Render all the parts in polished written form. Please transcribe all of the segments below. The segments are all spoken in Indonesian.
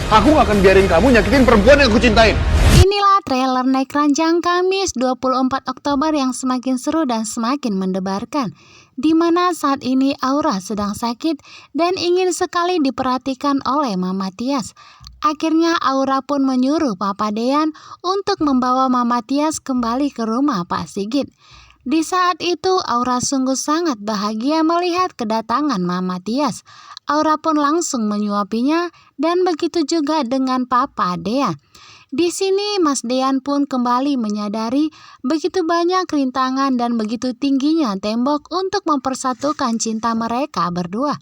Aku gak akan biarin kamu nyakitin perempuan yang aku cintain. Inilah trailer naik ranjang Kamis 24 Oktober yang semakin seru dan semakin mendebarkan. Di mana saat ini Aura sedang sakit dan ingin sekali diperhatikan oleh Mama Tias. Akhirnya Aura pun menyuruh Papa Dean untuk membawa Mama Tias kembali ke rumah Pak Sigit. Di saat itu Aura sungguh sangat bahagia melihat kedatangan Mama Tias. Aura pun langsung menyuapinya dan begitu juga dengan Papa Dean. Di sini Mas Dean pun kembali menyadari begitu banyak rintangan dan begitu tingginya tembok untuk mempersatukan cinta mereka berdua.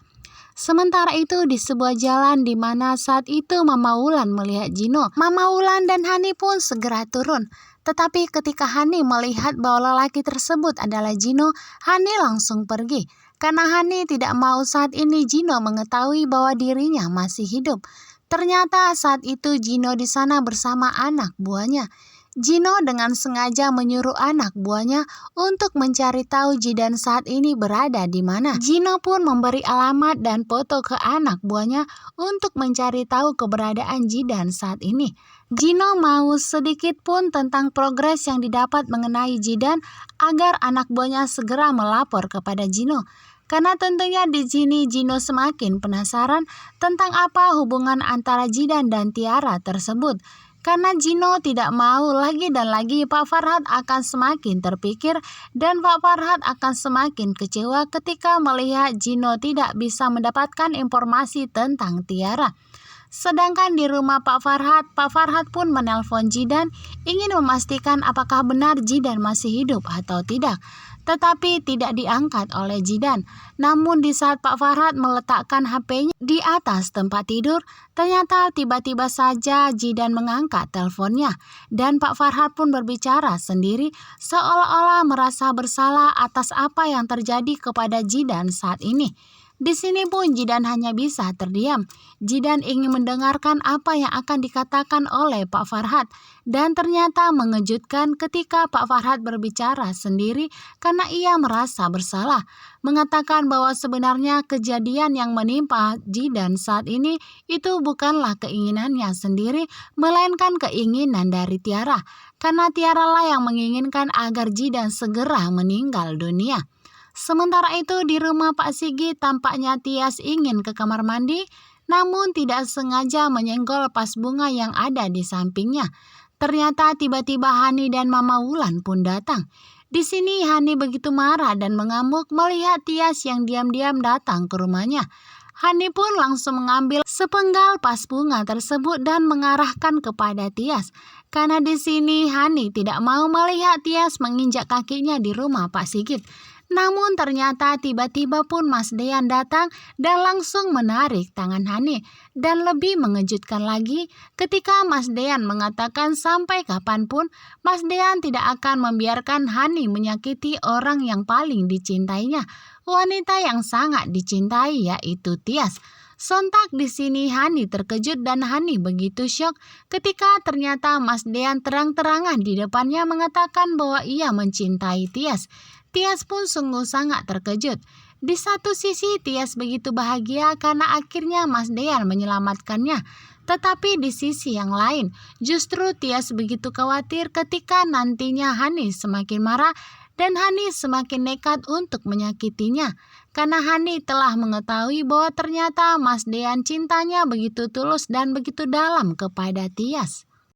Sementara itu di sebuah jalan di mana saat itu Mama Wulan melihat Gino, Mama Wulan dan Hani pun segera turun. Tetapi ketika Hani melihat bahwa lelaki tersebut adalah Gino, Hani langsung pergi. Karena Hani tidak mau saat ini Gino mengetahui bahwa dirinya masih hidup. Ternyata saat itu Gino di sana bersama anak buahnya. Gino dengan sengaja menyuruh anak buahnya untuk mencari tahu Jidan saat ini berada di mana. Gino pun memberi alamat dan foto ke anak buahnya untuk mencari tahu keberadaan Jidan saat ini. Gino mau sedikit pun tentang progres yang didapat mengenai Jidan agar anak buahnya segera melapor kepada Gino. Karena tentunya di sini Gino semakin penasaran tentang apa hubungan antara Jidan dan Tiara tersebut. Karena Gino tidak mau lagi dan lagi Pak Farhad akan semakin terpikir dan Pak Farhad akan semakin kecewa ketika melihat Gino tidak bisa mendapatkan informasi tentang Tiara. Sedangkan di rumah Pak Farhad pun menelpon Jidan ingin memastikan apakah benar Jidan masih hidup atau tidak. Tetapi tidak diangkat oleh Jidan. Namun di saat Pak Farhad meletakkan HP-nya di atas tempat tidur, ternyata tiba-tiba saja Jidan mengangkat teleponnya. Dan Pak Farhad pun berbicara sendiri seolah-olah merasa bersalah atas apa yang terjadi kepada Jidan saat ini. Di sini pun Jidan hanya bisa terdiam. Jidan ingin mendengarkan apa yang akan dikatakan oleh Pak Farhad. Dan ternyata mengejutkan ketika Pak Farhad berbicara sendiri karena ia merasa bersalah. Mengatakan bahwa sebenarnya kejadian yang menimpa Jidan saat ini itu bukanlah keinginannya sendiri, melainkan keinginan dari Tiara. Karena Tiara lah yang menginginkan agar Jidan segera meninggal dunia. Sementara itu di rumah Pak Sigit tampaknya Tias ingin ke kamar mandi namun tidak sengaja menyenggol vas bunga yang ada di sampingnya. Ternyata tiba-tiba Hani dan Mama Wulan pun datang. Di sini Hani begitu marah dan mengamuk melihat Tias yang diam-diam datang ke rumahnya. Hani pun langsung mengambil sepenggal vas bunga tersebut dan mengarahkan kepada Tias. Karena di sini Hani tidak mau melihat Tias menginjak kakinya di rumah Pak Sigit. Namun ternyata tiba-tiba pun Mas Dean datang dan langsung menarik tangan Hani. Dan lebih mengejutkan lagi ketika Mas Dean mengatakan sampai kapanpun Mas Dean tidak akan membiarkan Hani menyakiti orang yang paling dicintainya. Wanita yang sangat dicintai yaitu Tias. Sontak di sini Hani terkejut dan Hani begitu syok ketika ternyata Mas Dean terang-terangan di depannya mengatakan bahwa ia mencintai Tias. Tias pun sungguh sangat terkejut. Di satu sisi Tias begitu bahagia karena akhirnya Mas Dean menyelamatkannya. Tetapi di sisi yang lain justru Tias begitu khawatir ketika nantinya Hani semakin marah dan Hani semakin nekat untuk menyakitinya. Karena Hani telah mengetahui bahwa ternyata Mas Dean cintanya begitu tulus dan begitu dalam kepada Tias.